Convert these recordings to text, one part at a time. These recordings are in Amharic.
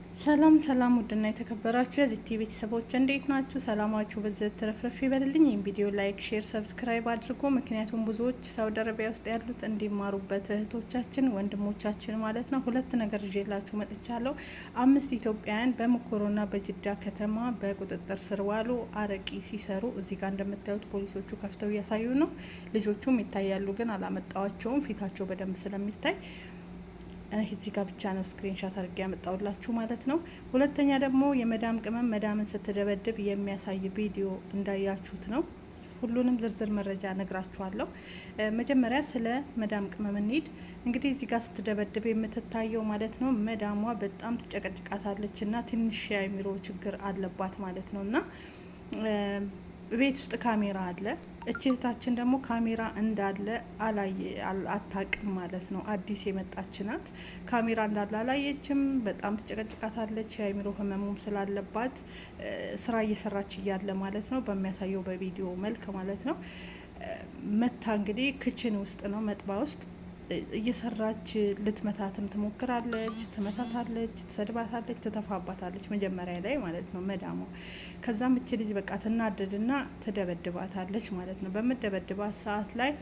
ሰላም ሰላም ውድና የተከበራችሁ የዚህ ቲቪ ቤተሰቦች እንዴት ናችሁ? ሰላማችሁ በዘት ተረፍረፍ ይበልልኝ። ይህን ቪዲዮ ላይክ፣ ሼር፣ ሰብስክራይብ አድርጎ ምክንያቱም ብዙዎች ሳውዲ አረቢያ ውስጥ ያሉት እንዲማሩበት እህቶቻችን ወንድሞቻችን ማለት ነው። ሁለት ነገር ይዤላችሁ መጥቻለሁ። 5 ኢትዮጵያውያን በመኮሮና በጅዳ ከተማ በቁጥጥር ስር ዋሉ። አረቂ ሲሰሩ እዚህ ጋር እንደምታዩት ፖሊሶቹ ከፍተው እያሳዩ ነው። ልጆቹም ይታያሉ ግን አላመጣዋቸውም ፊታቸው በደንብ ስለሚታይ እዚህ ጋር ብቻ ነው ስክሪንሻት አድርጌ ያመጣውላችሁ ማለት ነው። ሁለተኛ ደግሞ የመዳም ቅመም መዳምን ስትደበድብ የሚያሳይ ቪዲዮ እንዳያችሁት ነው። ሁሉንም ዝርዝር መረጃ ነግራችኋለሁ። መጀመሪያ ስለ መዳም ቅመም እንሂድ። እንግዲህ እዚህ ጋር ስትደበድብ የምትታየው ማለት ነው መዳሟ በጣም ትጨቀጭቃታለች እና ትንሽ የአእምሮ ችግር አለባት ማለት ነው እና ቤት ውስጥ ካሜራ አለ። እህታችን ደግሞ ካሜራ እንዳለ አታቅም ማለት ነው። አዲስ የመጣች ናት። ካሜራ እንዳለ አላየችም። በጣም ትጨቀጭቃታለች። የአእምሮ ህመሙም ስላለባት ስራ እየሰራች እያለ ማለት ነው በሚያሳየው በቪዲዮ መልክ ማለት ነው መታ እንግዲህ ክችን ውስጥ ነው መጥባ ውስጥ እየሰራች ልትመታትም ትሞክራለች፣ ትመታታለች፣ ትሰድባታለች፣ ትተፋባታለች መጀመሪያ ላይ ማለት ነው መዳሟ። ከዛም እች ልጅ በቃ ትናደድና ትደበድባታለች ማለት ነው። በምደበድባት ሰዓት ላይ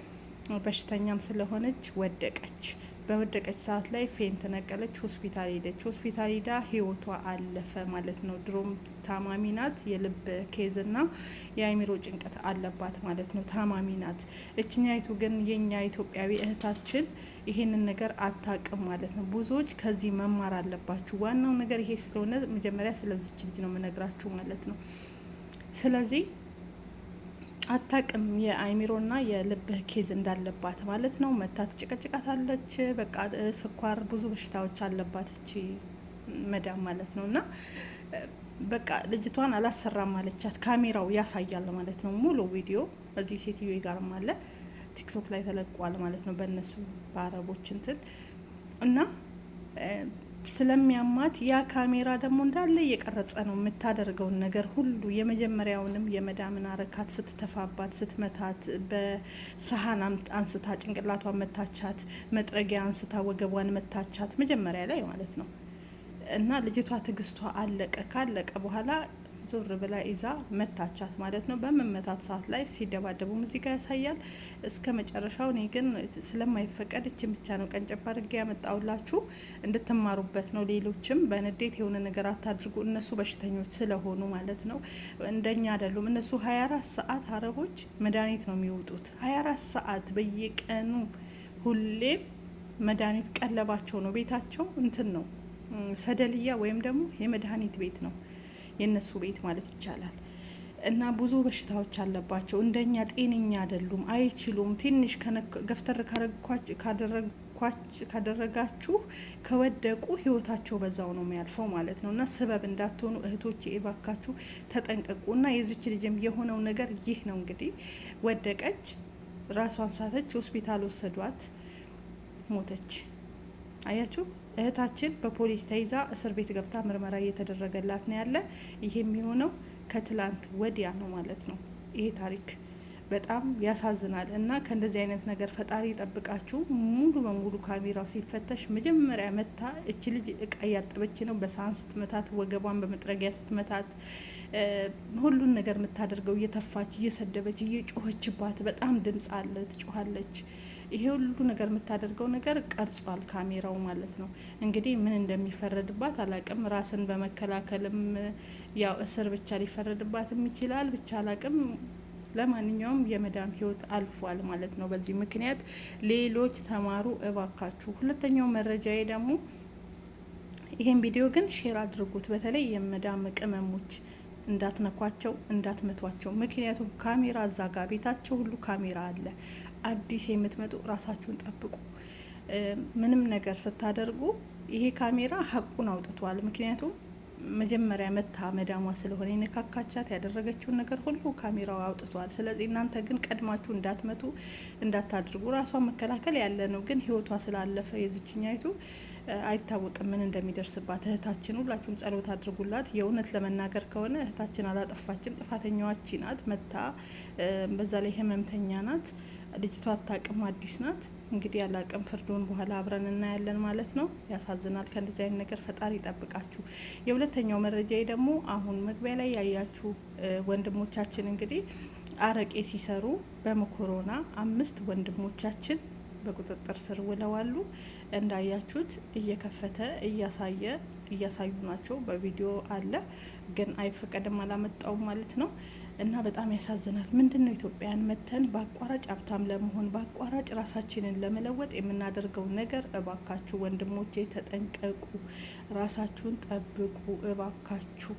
በሽተኛም ስለሆነች ወደቀች። በወደቀች ሰዓት ላይ ፌንት ነቀለች። ሆስፒታል ሄደች። ሆስፒታል ሄዳ ህይወቷ አለፈ ማለት ነው። ድሮም ታማሚ ናት። የልብ ኬዝና የአእምሮ ጭንቀት አለባት ማለት ነው። ታማሚ ናት። እችኛይቱ ግን የኛ ኢትዮጵያዊ እህታችን ይሄንን ነገር አታቅም ማለት ነው። ብዙዎች ከዚህ መማር አለባችሁ። ዋናው ነገር ይሄ ስለሆነ መጀመሪያ ስለዚች ልጅ ነው የምነግራችሁ ማለት ነው። ስለዚህ አታቅም የአእምሮና የልብ ኬዝ እንዳለባት ማለት ነው። መታ ትጭቀጭቃታለች። በቃ ስኳር፣ ብዙ በሽታዎች አለባት እቺ መዳም ማለት ነው። እና በቃ ልጅቷን አላሰራም ማለቻት። ካሜራው ያሳያል ማለት ነው። ሙሉ ቪዲዮ እዚህ ሴትዮ ጋርም አለ ቲክቶክ ላይ ተለቋል ማለት ነው። በእነሱ በአረቦች እንትን እና ስለሚያማት ያ ካሜራ ደግሞ እንዳለ እየቀረጸ ነው የምታደርገውን ነገር ሁሉ። የመጀመሪያውንም የመዳምን አረካት ስትተፋባት፣ ስትመታት፣ በሰሀን አንስታ ጭንቅላቷን መታቻት፣ መጥረጊያ አንስታ ወገቧን መታቻት መጀመሪያ ላይ ማለት ነው። እና ልጅቷ ትግስቷ አለቀ። ካለቀ በኋላ ዞር ብላ ይዛ መታቻት ማለት ነው። በመመታት ሰዓት ላይ ሲደባደቡ ሙዚቃ ያሳያል እስከ መጨረሻው። እኔ ግን ስለማይፈቀድ እችን ብቻ ነው ቀንጨባ አድርጌ ያመጣውላችሁ እንድትማሩበት ነው። ሌሎችም በንዴት የሆነ ነገር አታድርጉ። እነሱ በሽተኞች ስለሆኑ ማለት ነው። እንደኛ አይደሉም እነሱ 24 ሰዓት አረቦች መድኃኒት ነው የሚወጡት። 24 ሰዓት በየቀኑ ሁሌም መድኃኒት ቀለባቸው ነው። ቤታቸው እንትን ነው ሰደልያ ወይም ደግሞ የመድኃኒት ቤት ነው የነሱ ቤት ማለት ይቻላል። እና ብዙ በሽታዎች አለባቸው። እንደኛ ጤነኛ አይደሉም፣ አይችሉም። ትንሽ ገፍተር ካደረጋችሁ ከወደቁ ህይወታቸው በዛው ነው የሚያልፈው ማለት ነው። እና ስበብ እንዳትሆኑ እህቶች እባካችሁ ተጠንቀቁ። እና የዚች ልጅም የሆነው ነገር ይህ ነው እንግዲህ ወደቀች፣ ራሷን ሳተች፣ ሆስፒታል ወሰዷት፣ ሞተች። አያችሁ እህታችን በፖሊስ ተይዛ እስር ቤት ገብታ ምርመራ እየተደረገላት ነው ያለ። ይሄ የሚሆነው ከትላንት ወዲያ ነው ማለት ነው። ይሄ ታሪክ በጣም ያሳዝናል። እና ከእንደዚህ አይነት ነገር ፈጣሪ ይጠብቃችሁ። ሙሉ በሙሉ ካሜራው ሲፈተሽ መጀመሪያ መታ እቺ ልጅ እቃ እያጠበች ነው። በሳህን ስትመታት፣ ወገቧን በመጥረጊያ ስትመታት፣ ሁሉን ነገር የምታደርገው እየተፋች፣ እየሰደበች፣ እየጮኸችባት፣ በጣም ድምጽ አለ፣ ትጮኻለች። ይሄ ሁሉ ነገር የምታደርገው ነገር ቀርጿል ካሜራው ማለት ነው። እንግዲህ ምን እንደሚፈረድባት አላቅም። ራስን በመከላከልም ያው እስር ብቻ ሊፈረድባትም ይችላል። ብቻ አላቅም። ለማንኛውም የመዳም ህይወት አልፏል ማለት ነው። በዚህ ምክንያት ሌሎች ተማሩ እባካችሁ። ሁለተኛው መረጃዬ ደግሞ ይሄን ቪዲዮ ግን ሼር አድርጉት። በተለይ የመዳም ቅመሞች እንዳትነኳቸው፣ እንዳትመቷቸው። ምክንያቱም ካሜራ እዛ ጋ ቤታቸው ሁሉ ካሜራ አለ። አዲስ የምትመጡ ራሳችሁን ጠብቁ። ምንም ነገር ስታደርጉ ይሄ ካሜራ ሀቁን አውጥቷል። ምክንያቱም መጀመሪያ መታ መዳሟ ስለሆነ የነካካቻት ያደረገችውን ነገር ሁሉ ካሜራው አውጥቷል። ስለዚህ እናንተ ግን ቀድማችሁ እንዳትመቱ፣ እንዳታድርጉ። ራሷን መከላከል ያለ ነው። ግን ህይወቷ ስላለፈ የዝችኛይቱ አይታወቅም ምን እንደሚደርስባት። እህታችን ሁላችሁም ጸሎት አድርጉላት። የእውነት ለመናገር ከሆነ እህታችን አላጠፋችም። ጥፋተኛዋች ናት መታ። በዛ ላይ ህመምተኛ ናት ልጅቷ። አታቅም፣ አዲስ ናት። እንግዲህ ያላቅም ፍርዱን በኋላ አብረን እናያለን ማለት ነው። ያሳዝናል። ከእንደዚህ አይነት ነገር ፈጣሪ ይጠብቃችሁ። የሁለተኛው መረጃ ደግሞ አሁን መግቢያ ላይ ያያችሁ ወንድሞቻችን እንግዲህ አረቄ ሲሰሩ በኮሮና 5 ወንድሞቻችን በቁጥጥር ስር ውለዋሉ። እንዳያችሁት እየከፈተ እያሳዩ ናቸው። በቪዲዮ አለ ግን አይፈቀድም አላመጣውም ማለት ነው። እና በጣም ያሳዝናል። ምንድነው ኢትዮጵያን መተን በአቋራጭ ሀብታም ለመሆን በአቋራጭ ራሳችንን ለመለወጥ የምናደርገው ነገር? እባካችሁ ወንድሞቼ ተጠንቀቁ፣ ራሳችሁን ጠብቁ እባካችሁ።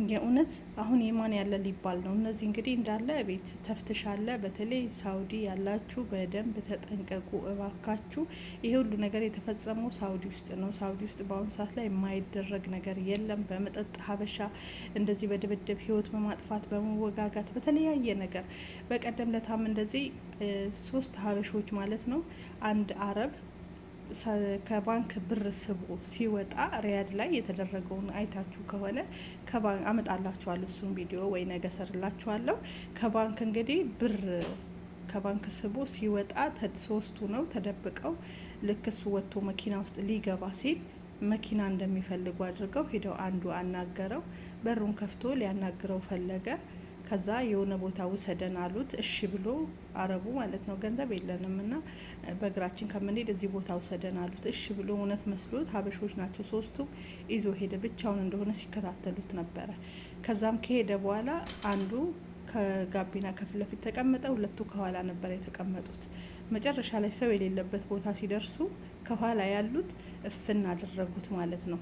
የእውነት አሁን የማን ያለ ሊባል ነው። እነዚህ እንግዲህ እንዳለ ቤት ተፍትሻለ። በተለይ ሳውዲ ያላችሁ በደንብ ተጠንቀቁ እባካችሁ። ይሄ ሁሉ ነገር የተፈጸመው ሳውዲ ውስጥ ነው። ሳውዲ ውስጥ በአሁኑ ሰዓት ላይ የማይደረግ ነገር የለም። በመጠጥ ሀበሻ እንደዚህ በድብድብ ህይወት በማጥፋት በመወጋጋት በተለያየ ነገር። በቀደም ለታም እንደዚህ 3 ሀበሾች ማለት ነው አንድ አረብ ከባንክ ብር ስቦ ሲወጣ ሪያድ ላይ የተደረገውን አይታችሁ ከሆነ አመጣላችኋለሁ እሱን ቪዲዮ ወይ ነገ ሰርላችኋለሁ። ከባንክ እንግዲህ ብር ከባንክ ስቦ ሲወጣ 3ቱ ነው ተደብቀው። ልክ እሱ ወጥቶ መኪና ውስጥ ሊገባ ሲል መኪና እንደሚፈልጉ አድርገው ሄደው አንዱ አናገረው። በሩን ከፍቶ ሊያናግረው ፈለገ። ከዛ የሆነ ቦታ ውሰደን አሉት። እሺ ብሎ አረቡ ማለት ነው ገንዘብ የለንም እና በእግራችን ከምንሄድ እዚህ ቦታ ውሰደን አሉት። እሺ ብሎ እውነት መስሎት ሀበሾች ናቸው 3ቱም ይዞ ሄደ። ብቻውን እንደሆነ ሲከታተሉት ነበረ። ከዛም ከሄደ በኋላ አንዱ ከጋቢና ከፊት ለፊት ተቀመጠ፣ 2ቱ ከኋላ ነበር የተቀመጡት። መጨረሻ ላይ ሰው የሌለበት ቦታ ሲደርሱ ከኋላ ያሉት እፍን አደረጉት ማለት ነው፣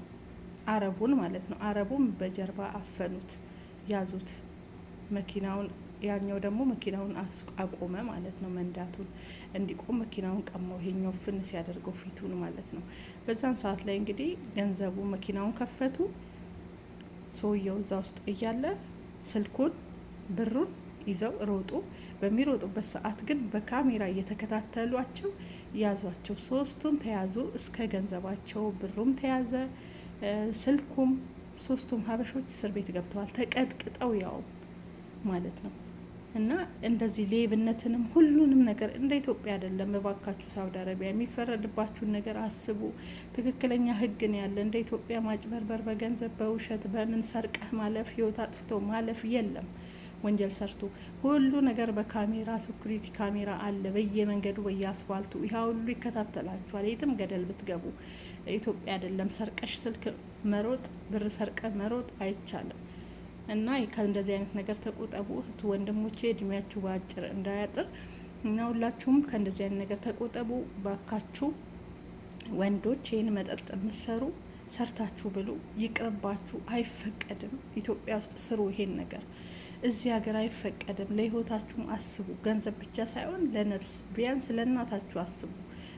አረቡን ማለት ነው። አረቡም በጀርባ አፈኑት፣ ያዙት መኪናውን። ያኛው ደግሞ መኪናውን አቆመ ማለት ነው። መንዳቱን እንዲቆም መኪናውን ቀማው። ይሄኛው ፍን ሲያደርገው ፊቱን ማለት ነው። በዛን ሰዓት ላይ እንግዲህ ገንዘቡ መኪናውን ከፈቱ። ሰውየው እዛ ውስጥ እያለ ስልኩን ብሩን ይዘው ሮጡ። በሚሮጡበት ሰዓት ግን በካሜራ እየተከታተሏቸው ያዟቸው። 3ቱም ተያዙ እስከ ገንዘባቸው። ብሩም ተያዘ፣ ስልኩም። 3ቱም ሀበሾች እስር ቤት ገብተዋል ተቀጥቅጠው ያው ማለት ነው። እና እንደዚህ ሌብነትንም ሁሉንም ነገር እንደ ኢትዮጵያ አይደለም። እባካችሁ ሳውዲ አረቢያ የሚፈረድባችሁን ነገር አስቡ። ትክክለኛ ሕግ ነው ያለ። እንደ ኢትዮጵያ ማጭበርበር፣ በገንዘብ በውሸት በምን ሰርቀህ ማለፍ፣ ህይወት አጥፍቶ ማለፍ የለም። ወንጀል ሰርቶ ሁሉ ነገር በካሜራ ሴኩሪቲ ካሜራ አለ በየመንገዱ በየአስፋልቱ። ይሄ ሁሉ ይከታተላችኋል። የትም ገደል ብትገቡ ኢትዮጵያ አይደለም። ሰርቀሽ ስልክ መሮጥ፣ ብር ሰርቀ መሮጥ አይቻልም። እና ከእንደዚህ አይነት ነገር ተቆጠቡ ወንድሞቼ። እድሜያችሁ በአጭር እንዳያጥር እና ሁላችሁም ከእንደዚህ አይነት ነገር ተቆጠቡ ባካችሁ። ወንዶች ይህን መጠጥ ምሰሩ ሰርታችሁ ብሉ፣ ይቅርባችሁ። አይፈቀድም። ኢትዮጵያ ውስጥ ስሩ ይሄን ነገር። እዚህ ሀገር አይፈቀድም። ለህይወታችሁም አስቡ። ገንዘብ ብቻ ሳይሆን ለነፍስ፣ ቢያንስ ለእናታችሁ አስቡ።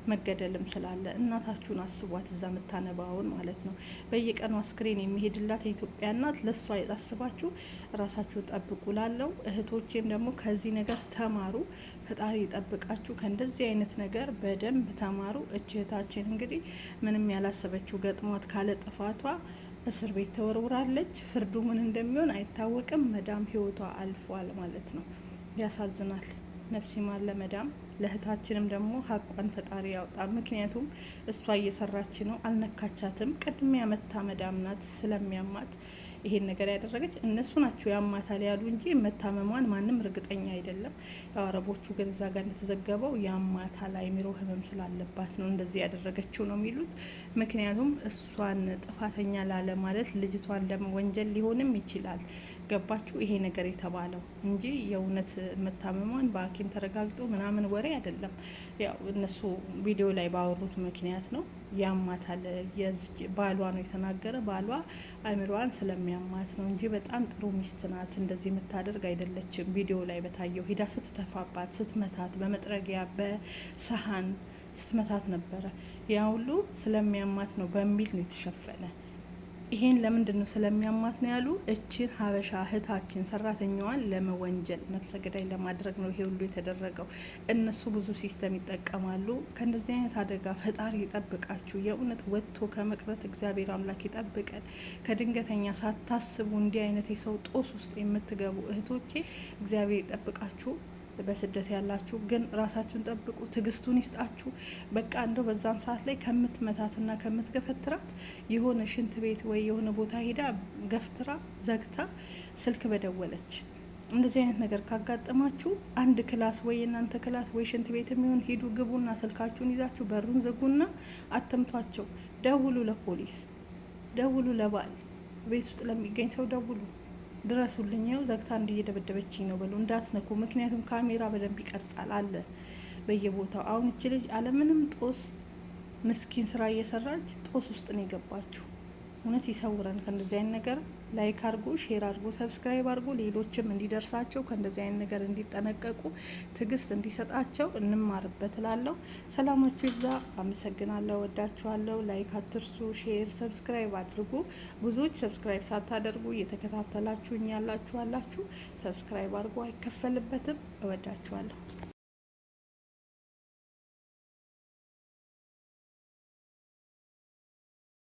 መገደልም ስላለ እናታችሁን አስቧት፣ እዛ ምታነባውን ማለት ነው። በየቀኑ አስክሬን የሚሄድላት የኢትዮጵያ እናት፣ ለእሷ አስባችሁ ራሳችሁን ጠብቁ። ላለው እህቶቼም ደግሞ ከዚህ ነገር ተማሩ። ፈጣሪ ይጠብቃችሁ። ከእንደዚህ አይነት ነገር በደንብ ተማሩ። እህታችን እንግዲህ ምንም ያላሰበችው ገጥሟት ካለ ጥፋቷ እስር ቤት ተወርውራለች። ፍርዱ ምን እንደሚሆን አይታወቅም። መዳም ህይወቷ አልፏል ማለት ነው። ያሳዝናል። ነፍሲ ማር ለመዳም። ለእህታችንም ደግሞ ሀቋን ፈጣሪ ያውጣ። ምክንያቱም እሷ እየሰራች ነው፣ አልነካቻትም። ቅድሚያ መታ መዳም ናት ስለሚያማት ይሄን ነገር ያደረገች። እነሱ ናቸው ያማታል ያሉ እንጂ መታመሟን ማንም እርግጠኛ አይደለም። ያው አረቦቹ ግን እዛ ጋር እንደተዘገበው ያማታል፣ አይምሮ ህመም ስላለባት ነው እንደዚህ ያደረገችው ነው የሚሉት። ምክንያቱም እሷን ጥፋተኛ ላለ ማለት ልጅቷን ለመወንጀል ሊሆንም ይችላል። ገባችሁ? ይሄ ነገር የተባለው እንጂ የእውነት መታመሟን በሐኪም ተረጋግጦ ምናምን ወሬ አይደለም። ያው እነሱ ቪዲዮ ላይ ባወሩት ምክንያት ነው። ያማታል። ባሏ ነው የተናገረ። ባሏ አእምሮዋን ስለሚያማት ነው እንጂ በጣም ጥሩ ሚስት ናት። እንደዚህ የምታደርግ አይደለችም። ቪዲዮ ላይ በታየው ሂዳ ስትተፋባት፣ ስትመታት፣ በመጥረጊያ በሰሀን ስትመታት ነበረ። ያ ሁሉ ስለሚያማት ነው በሚል ነው የተሸፈነ። ይሄን ለምንድን ነው ስለሚያማት ነው ያሉ። እችን ሀበሻ እህታችን ሰራተኛዋን ለመወንጀል ነፍሰ ገዳይ ለማድረግ ነው ይሄ ሁሉ የተደረገው። እነሱ ብዙ ሲስተም ይጠቀማሉ። ከእንደዚህ አይነት አደጋ ፈጣሪ ይጠብቃችሁ። የእውነት ወጥቶ ከመቅረት እግዚአብሔር አምላክ ይጠብቀን። ከድንገተኛ ሳታስቡ እንዲህ አይነት የሰው ጦስ ውስጥ የምትገቡ እህቶቼ እግዚአብሔር ይጠብቃችሁ። በስደት ያላችሁ ግን ራሳችሁን ጠብቁ፣ ትግስቱን ይስጣችሁ። በቃ እንደው በዛን ሰዓት ላይ ከምትመታትና ከምትገፈትራት የሆነ ሽንት ቤት ወይ የሆነ ቦታ ሄዳ ገፍትራ ዘግታ ስልክ በደወለች። እንደዚህ አይነት ነገር ካጋጠማችሁ አንድ ክላስ ወይ እናንተ ክላስ ወይ ሽንት ቤት የሚሆን ሂዱ፣ ግቡና ስልካችሁን ይዛችሁ በሩን ዝጉና አትምቷቸው። ደውሉ ለፖሊስ፣ ደውሉ ለባል፣ ቤት ውስጥ ለሚገኝ ሰው ደውሉ፣ ድረሱልኝ፣ ይኸው ዘግታ እየደበደበችኝ ነው በሉ። እንዳትነኩ፣ ምክንያቱም ካሜራ በደንብ ይቀርጻል አለ በየቦታው። አሁን እቺ ልጅ አለምንም ጦስ ምስኪን ስራ እየሰራች ጦስ ውስጥ ነው የገባችሁ። እውነት ይሰውረን ከእንደዚህ አይነት ነገር። ላይክ አድርጉ፣ ሼር አድርጉ፣ ሰብስክራይብ አድርጉ። ሌሎችም እንዲደርሳቸው ከእንደዚህ አይነት ነገር እንዲጠነቀቁ ትግስት እንዲሰጣቸው እንማርበት እላለሁ። ሰላማችሁ ይብዛ። አመሰግናለሁ። ወዳችኋለሁ። ላይክ አትርሱ፣ ሼር ሰብስክራይብ አድርጉ። ብዙዎች ሰብስክራይብ ሳታደርጉ እየተከታተላችሁኝ ያላችሁ አላችሁ። ሰብስክራይብ አድርጉ፣ አይከፈልበትም። እወዳችኋለሁ።